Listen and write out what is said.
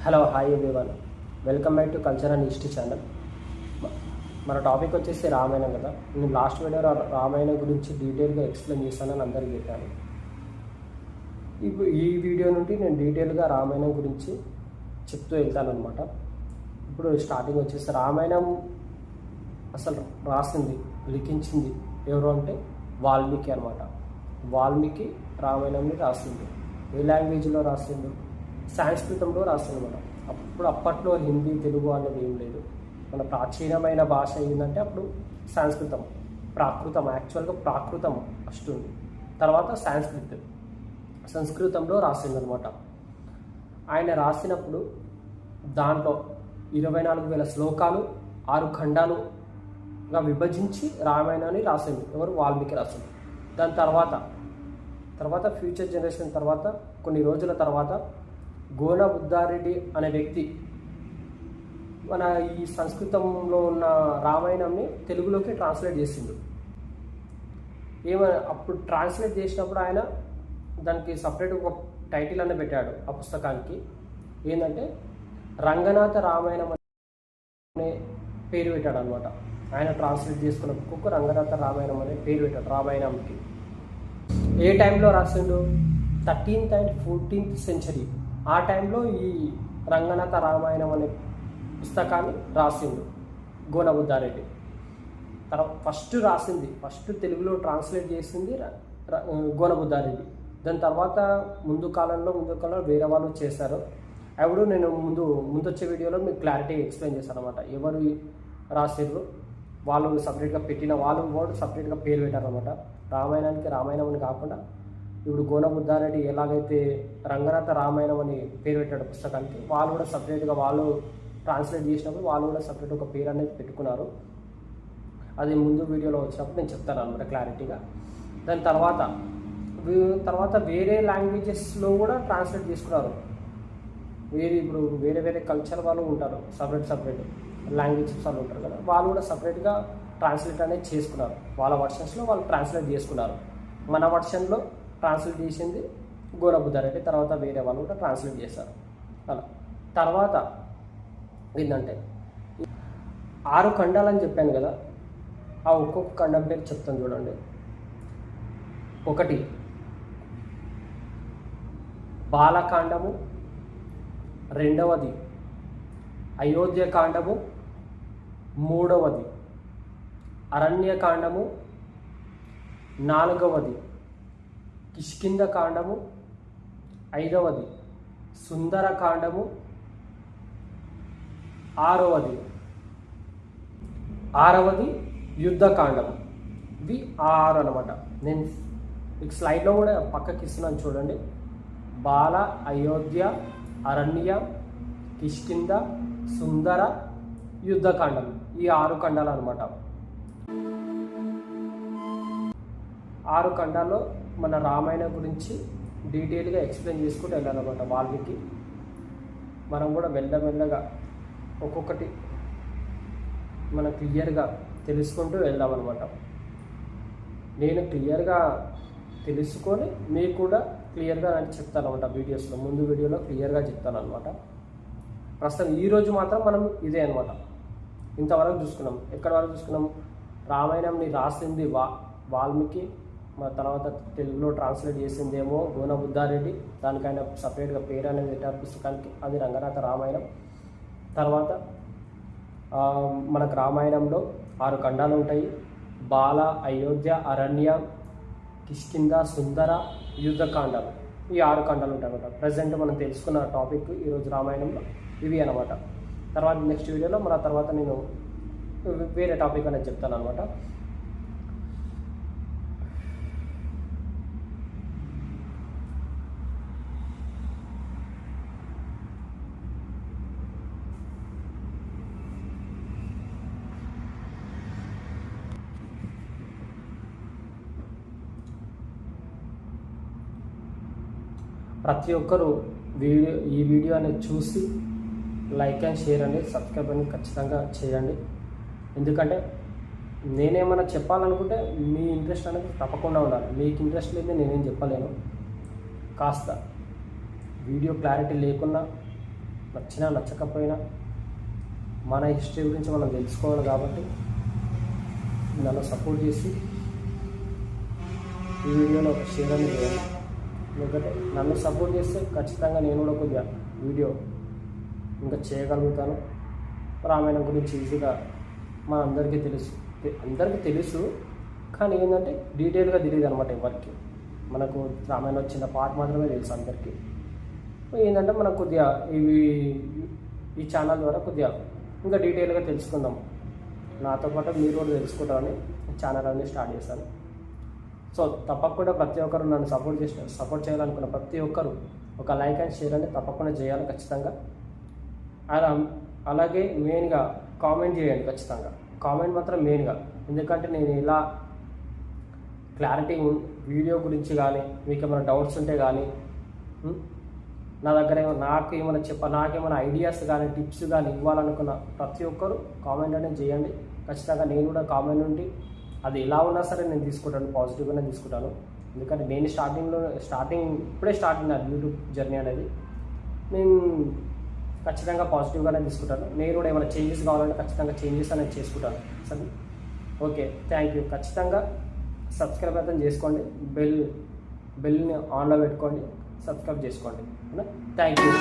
Hello hi everyone, welcome back to culture and history channel. మన topic వచ్చేసి రామాయణం కదా. నేను లాస్ట్ వీడియోలో రామాయణం గురించి డీటెయిల్గా ఎక్స్ప్లెయిన్ చేస్తానని అందరికీ చెప్పాను. ఇప్పుడు ఈ వీడియో నుండి నేను డీటెయిల్గా రామాయణం గురించి చెప్తూ వెళ్తాను అనమాట. ఇప్పుడు స్టార్టింగ్ వచ్చేసి రామాయణం అసలు రాసింది, లిఖించింది ఎవరు అంటే వాల్మీకి అనమాట. వాల్మీకి రామాయణంని రాసింది. ఏ లాంగ్వేజ్లో రాసిండు? సంస్కృతంలో రాసింది. మనం అప్పట్లో హిందీ తెలుగు అనేది ఏం లేదు. మన ప్రాచీనమైన భాష ఏంటంటే అప్పుడు సంస్కృతం, ప్రాకృతం. యాక్చువల్గా ప్రాకృతం ఫస్ట్ ఉంది, తర్వాత సంస్కృతంలో రాసింది అనమాట. ఆయన రాసినప్పుడు దాంట్లో 24,000 శ్లోకాలు 6 ఖండాలుగా విభజించి రామాయణాన్ని రాసింది. ఎవరు? వాల్మీకి రాసింది. దాని తర్వాత ఫ్యూచర్ జనరేషన్ తర్వాత కొన్ని రోజుల తర్వాత గోన బుద్ధారెడ్డి అనే వ్యక్తి మన ఈ సంస్కృతంలో ఉన్న రామాయణంని తెలుగులోకి ట్రాన్స్లేట్ చేసిండు. అప్పుడు ట్రాన్స్లేట్ చేసినప్పుడు ఆయన దానికి సపరేట్ ఒక టైటిల్ అనే పెట్టాడు ఆ పుస్తకానికి. ఏంటంటే రంగనాథ రామాయణం అనే పేరు పెట్టాడు అనమాట. ఆయన ట్రాన్స్లేట్ చేసుకున్న బుక్కు రంగనాథ రామాయణం అనే పేరు పెట్టాడు రామాయణంకి. ఏ టైంలో రాసిండు? 13th and 14th century. ఆ టైంలో ఈ రంగనాథ రామాయణం అనే పుస్తకాన్ని రాసిండు గోన బుద్ధారెడ్డి. ఫస్ట్ తెలుగులో ట్రాన్స్లేట్ చేసింది గోన బుద్ధారెడ్డి. దాని తర్వాత ముందు కాలంలో వేరే వాళ్ళు చేశారు. అప్పుడు నేను ముందొచ్చే వీడియోలో మీకు క్లారిటీ ఎక్స్ప్లెయిన్ చేశాను అనమాట. ఎవరు రాసిర్రు, వాళ్ళు సపరేట్గా పెట్టిన వాళ్ళు కూడా సపరేట్గా పేరు పెట్టారనమాట. రామాయణానికి రామాయణం అని కాకుండా ఇప్పుడు గోన బుద్ధారెడ్డి ఎలాగైతే రంగనాథ రామాయణం అని పేరు పెట్టాడు పుస్తకానికి, వాళ్ళు కూడా సపరేట్గా వాళ్ళు ట్రాన్స్లేట్ చేసినప్పుడు వాళ్ళు కూడా సపరేట్ ఒక పేరు అనేది పెట్టుకున్నారు. అది ముందు వీడియోలో వచ్చినప్పుడు నేను చెప్తాను అనమాట క్లారిటీగా. దాని తర్వాత వేరే లాంగ్వేజెస్లో కూడా ట్రాన్స్లేట్ చేసుకున్నారు. ఇప్పుడు వేరే కల్చర్ వాళ్ళు ఉంటారు, సపరేట్ లాంగ్వేజెస్ వాళ్ళు ఉంటారు కదా, వాళ్ళు కూడా సపరేట్గా ట్రాన్స్లేట్ అనేది చేసుకున్నారు. వాళ్ళ వర్షన్స్లో వాళ్ళు ట్రాన్స్లేట్ చేసుకున్నారు. మన వర్షన్లో ట్రాన్స్లేట్ చేసింది గోన బుద్ధారెడ్డి, తర్వాత వేరే వాళ్ళు కూడా ట్రాన్స్లేట్ చేశారు. అలా తర్వాత ఏంటంటే 6 ఖండాలని చెప్పాను కదా, ఆ ఒక్కొక్క ఖండం పేరు చెప్తాను చూడండి. 1 బాలకాండము, 2వది అయోధ్యకాండము, 3వది అరణ్యకాండము, 4వది కిష్కింధకాండము, 5వది సుందరకాండము, 6వది యుద్ధకాండము. ఇవి 6 అనమాట. నేను మీకు స్లైడ్లో కూడా పక్కకి ఇస్తున్నాను చూడండి. బాల, అయోధ్య, అరణ్య, కిష్కింధ, సుందర, యుద్ధకాండం. ఈ 6 ఖండాలు అనమాట. 6 ఖండాల్లో మన రామాయణం గురించి డీటెయిల్గా ఎక్స్ప్లెయిన్ చేసుకుంటూ వెళ్ళాలన్నమాట వాల్మీకి. మనం కూడా మెల్లమెల్లగా ఒక్కొక్కటి మనం క్లియర్గా తెలుసుకుంటూ వెళ్దామన్నమాట. నేను క్లియర్గా తెలుసుకొని మీకు కూడా క్లియర్గా అని చెప్తాను అనమాట వీడియోస్లో. ముందు వీడియోలో క్లియర్గా చెప్తాను అనమాట. ప్రస్తుతం ఈరోజు మాత్రం మనం ఇదే అనమాట. ఇంతవరకు చూసుకున్నాం. ఎక్కడి వరకు చూసుకున్నాం? రామాయణంని రాసింది వాల్మీకి, తర్వాత తెలుగులో ట్రాన్స్లేట్ చేసిందేమో గోన బుద్ధారెడ్డి. దానికైనా సపరేట్గా పేరు అనేది పెట్టారు పుస్తకానికి, అది రంగనాథ రామాయణం. తర్వాత మనకు రామాయణంలో 6 ఖండాలు ఉంటాయి. బాల, అయోధ్య, అరణ్య, కిష్కింధ, సుందర, యుద్ధకాండాలు. ఈ 6 ఖండాలు ఉంటాయి అనమాట. ప్రజెంట్ మనం తెలుసుకున్న టాపిక్ ఈరోజు రామాయణంలో ఇవి అనమాట. తర్వాత నెక్స్ట్ వీడియోలో తర్వాత నేను వేరే టాపిక్ అనేది చెప్తాను అనమాట. ప్రతి ఒక్కరూ ఈ వీడియో అనేది చూసి లైక్ అండ్ షేర్ అనేది, సబ్స్క్రైబ్ అనేది ఖచ్చితంగా చేయండి. ఎందుకంటే నేనేమైనా చెప్పాలనుకుంటే మీ ఇంట్రెస్ట్ అనేది తప్పకుండా ఉండాలి. మీకు ఇంట్రెస్ట్ లేదే నేనేం చెప్పలేను. కాస్త వీడియో క్లారిటీ లేకున్నా నచ్చినా నచ్చకపోయినా మన హిస్టరీ గురించి మనం తెలుసుకోవాలి కాబట్టి నన్ను సపోర్ట్ చేసి ఈ వీడియోలో ఒక షేర్ అనేది చేయాలి. ఎందుకంటే నన్ను సపోర్ట్ చేస్తే ఖచ్చితంగా నేను కూడా కొద్దిగా వీడియో ఇంకా చేయగలుగుతాను. రామాయణం గురించి ఈజీగా మన అందరికీ తెలుసు కానీ ఏంటంటే డీటెయిల్గా తెలియదు అనమాట ఎవరికి. మనకు రామాయణం చిన్న పార్ట్ మాత్రమే తెలుసు అందరికీ. ఏంటంటే మనం కొద్దిగా ఈ ఛానల్ ద్వారా కొద్దిగా ఇంకా డీటెయిల్గా తెలుసుకుందాం. నాతో పాటు మీరు కూడా తెలుసుకుంటామని ఛానల్ అనేది స్టార్ట్ చేశాను. సో తప్పకుండా ప్రతి ఒక్కరు నన్ను సపోర్ట్ చేయాలనుకున్న ప్రతి ఒక్కరు ఒక లైక్ అండ్ షేర్ అనేది తప్పకుండా చేయాలి ఖచ్చితంగా. అలాగే మెయిన్గా కామెంట్ చేయండి ఖచ్చితంగా. కామెంట్ మాత్రం మెయిన్గా, ఎందుకంటే నేను ఇలా క్లారిటీ వీడియో గురించి కానీ మీకు ఏమైనా డౌట్స్ ఉంటే కానీ నా దగ్గర నాకేమైనా ఐడియాస్ కానీ టిప్స్ కానీ ఇవ్వాలనుకున్న ప్రతి ఒక్కరు కామెంట్ అనేది చేయండి ఖచ్చితంగా. నేను కూడా కామెంట్ నుండి అది ఎలా ఉన్నా సరే నేను తీసుకుంటాను, పాజిటివ్గానే తీసుకుంటాను. ఎందుకంటే నేను ఇప్పుడే స్టార్ట్ అయినా యూట్యూబ్ జర్నీ అనేది. నేను ఖచ్చితంగా పాజిటివ్గానే తీసుకుంటాను. నేను కూడా ఏమైనా చేంజెస్ కావాలంటే ఖచ్చితంగా చేంజెస్ అనేది చేసుకుంటాను. సరే, ఓకే, థ్యాంక్ యూ. ఖచ్చితంగా సబ్స్క్రైబ్ అయితే చేసుకోండి, బెల్ని ఆన్లో పెట్టుకోండి, సబ్స్క్రైబ్ చేసుకోండి. Thank you.